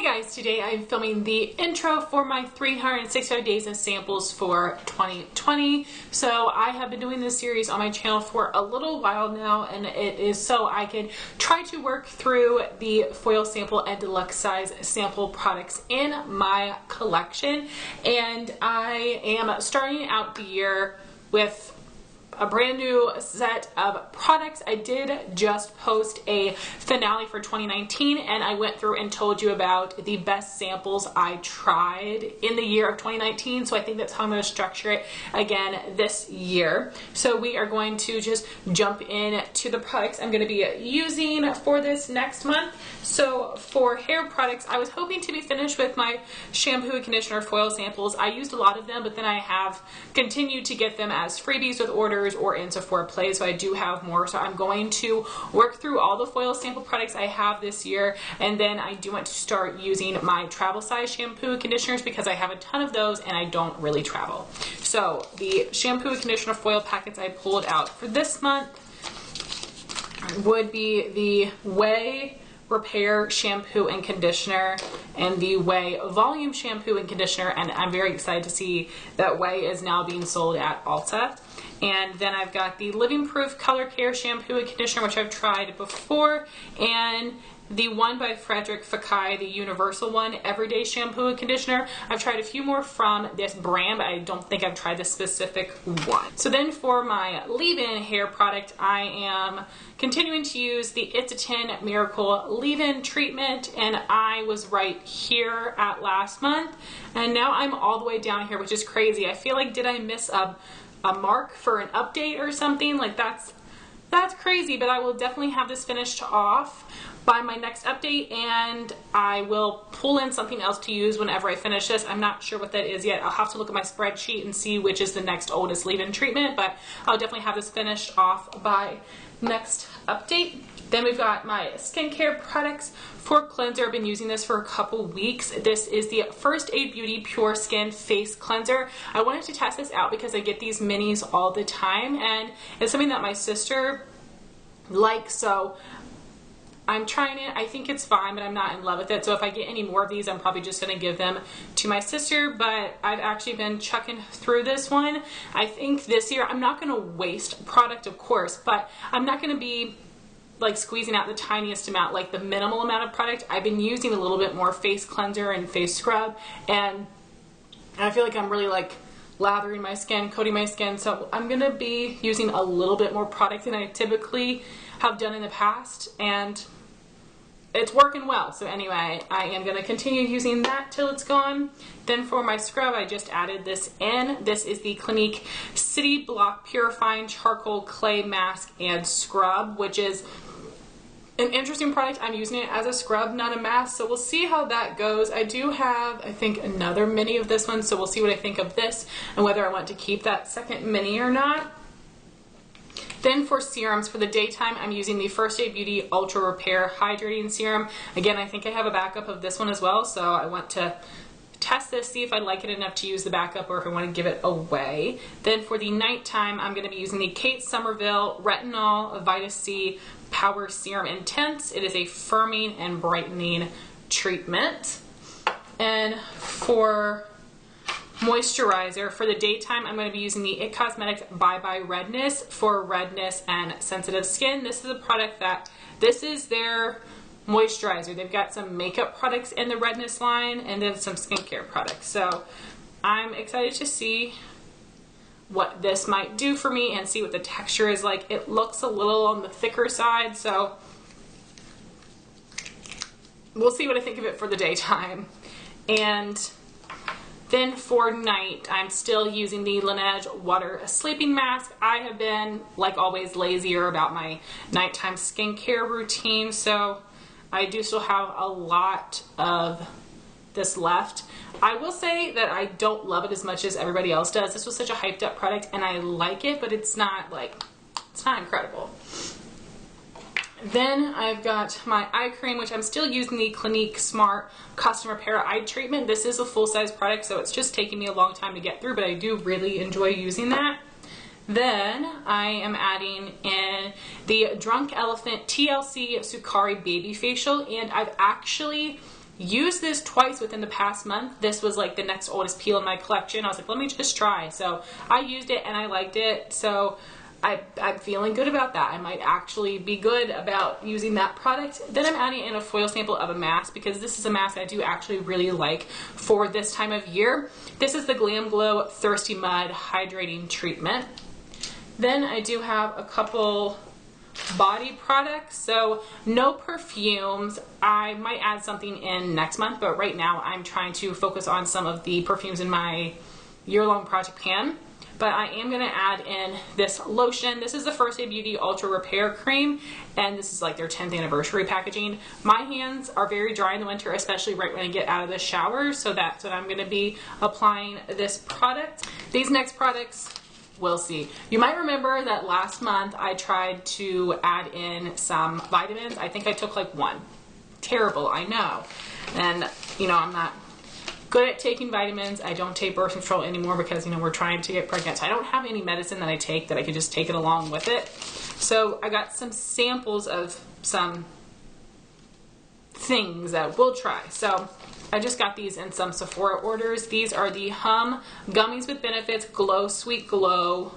Guys, today I'm filming the intro for my 365 days of samples for 2020. So I have been doing this series on my channel for a little while now, and it is so I can try to work through the foil sample and deluxe size sample products in my collection. And I am starting out the year with a brand new set of products. I did just post a finale for 2019, and I went through and told you about the best samples I tried in the year of 2019. So I think that's how I'm going to structure it again this year. So we are going to just jump in to the products I'm going to be using for this next month. So for hair products, I was hoping to be finished with my shampoo and conditioner foil samples. I used a lot of them, but then I have continued to get them as freebies with orders or in Sephora Play, so I do have more. So I'm going to work through all the foil sample products I have this year, and then I do want to start using my travel size shampoo and conditioners because I have a ton of those and I don't really travel. So the shampoo and conditioner foil packets I pulled out for this month would be the Ouai Repair shampoo and conditioner and the Ouai volume shampoo and conditioner, and I'm very excited to see that Ouai is now being sold at Ulta. And then I've got the Living Proof Color Care shampoo and conditioner, which I've tried before, and the one by Frederic, Fekkai, the universal one, everyday shampoo and conditioner. I've tried a few more from this brand, but I don't think I've tried the specific one. So then for my leave-in hair product, I am continuing to use the It's a 10 Miracle leave-in treatment, and I was right here at last month, and now I'm all the way down here, which is crazy. I feel like, did I miss a mark for an update or something? Like that's crazy, but I will definitely have this finished off by my next update, and I will pull in something else to use whenever I finish this. I'm not sure what that is yet. I'll have to look at my spreadsheet and see which is the next oldest leave-in treatment, but I'll definitely have this finished off by next update. Then we've got my skincare products. For cleanser, I've been using this for a couple weeks. This is the First Aid Beauty Pure Skin Face Cleanser. I wanted to test this out because I get these minis all the time, and it's something that my sister likes, so I'm trying it. I think it's fine, but I'm not in love with it. So if I get any more of these, I'm probably just going to give them to my sister, but I've actually been chucking through this one. I think this year, I'm not going to waste product, of course, but I'm not going to be like squeezing out the tiniest amount, like the minimal amount of product. I've been using a little bit more face cleanser and face scrub, and I feel like I'm really like lathering my skin, coating my skin, so I'm gonna be using a little bit more product than I typically have done in the past, and it's working well. So anyway, I am gonna continue using that till it's gone. Then for my scrub, I just added this in. This is the Clinique City Block Purifying Charcoal Clay Mask and Scrub, which is an interesting product. I'm using it as a scrub, not a mask, so we'll see how that goes. I do have, I think, another mini of this one, so we'll see what I think of this and whether I want to keep that second mini or not. Then for serums, for the daytime, I'm using the First Aid Beauty Ultra Repair Hydrating Serum. Again, I think I have a backup of this one as well, so I want to test this, see if I like it enough to use the backup or if I want to give it away. Then for the nighttime, I'm going to be using the Kate Sommerville Retinol Vita C Power Serum Intense. It is a firming and brightening treatment. And for moisturizer, for the daytime, I'm going to be using the It Cosmetics Bye Bye Redness for redness and sensitive skin. This is a product that, this is their moisturizer. They've got some makeup products in the redness line and then some skincare products. So I'm excited to see what this might do for me and see what the texture is like. It looks a little on the thicker side, so we'll see what I think of it for the daytime. And then for night, I'm still using the Laneige Water Sleeping Mask. I have been, like always, lazier about my nighttime skincare routine, so I do still have a lot of this left. I will say that I don't love it as much as everybody else does. This was such a hyped up product and I like it, but it's not like, it's not incredible. Then I've got my eye cream, which I'm still using the Clinique Smart Custom Repair Eye Treatment. This is a full-size product, so it's just taking me a long time to get through, but I do really enjoy using that. Then I am adding in the Drunk Elephant TLC Sukari Baby Facial, and I've actually used this twice within the past month. This was like the next oldest peel in my collection. I was like, let me just try. So I used it and I liked it. So I'm feeling good about that. I might actually be good about using that product. Then I'm adding in a foil sample of a mask, because this is a mask I do actually really like for this time of year. This is the GlamGlow Thirsty Mud Hydrating Treatment. Then I do have a couple body products. So no perfumes. I might add something in next month, but right now I'm trying to focus on some of the perfumes in my year-long project pan. But I am going to add in this lotion. This is the First Aid Beauty Ultra Repair Cream, and this is like their 10th anniversary packaging. My hands are very dry in the winter, especially right when I get out of the shower, so that's when I'm going to be applying this product. These next products, we'll see. You might remember that last month I tried to add in some vitamins. I think I took like one. Terrible, I know. And, you know, I'm not good at taking vitamins. I don't take birth control anymore because, you know, we're trying to get pregnant. So I don't have any medicine that I take that I could just take it along with it. So I got some samples of some things that we'll try. So I just got these in some Sephora orders. These are the Gummies with Benefits Glow Sweet Glow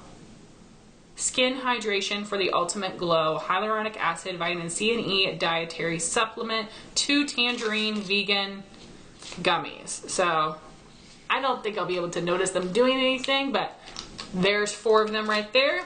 Skin Hydration for the Ultimate Glow Hyaluronic Acid Vitamin C and E Dietary Supplement 2 Tangerine Vegan Gummies. So I don't think I'll be able to notice them doing anything, but there's 4 of them right there.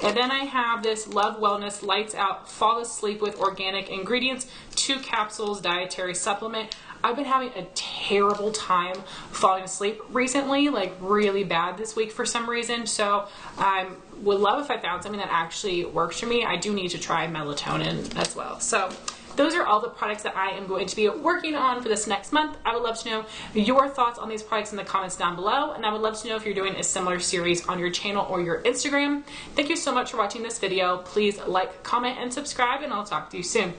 And then I have this Love Wellness Lights Out Fall Asleep with Organic Ingredients 2 capsules dietary supplement. I've been having a terrible time falling asleep recently, like really bad this week for some reason. So I would love if I found something that actually works for me. I do need to try melatonin as well. So those are all the products that I am going to be working on for this next month. I would love to know your thoughts on these products in the comments down below, and I would love to know if you're doing a similar series on your channel or your Instagram. Thank you so much for watching this video. Please like, comment, and subscribe, and I'll talk to you soon.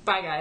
Bye, guys.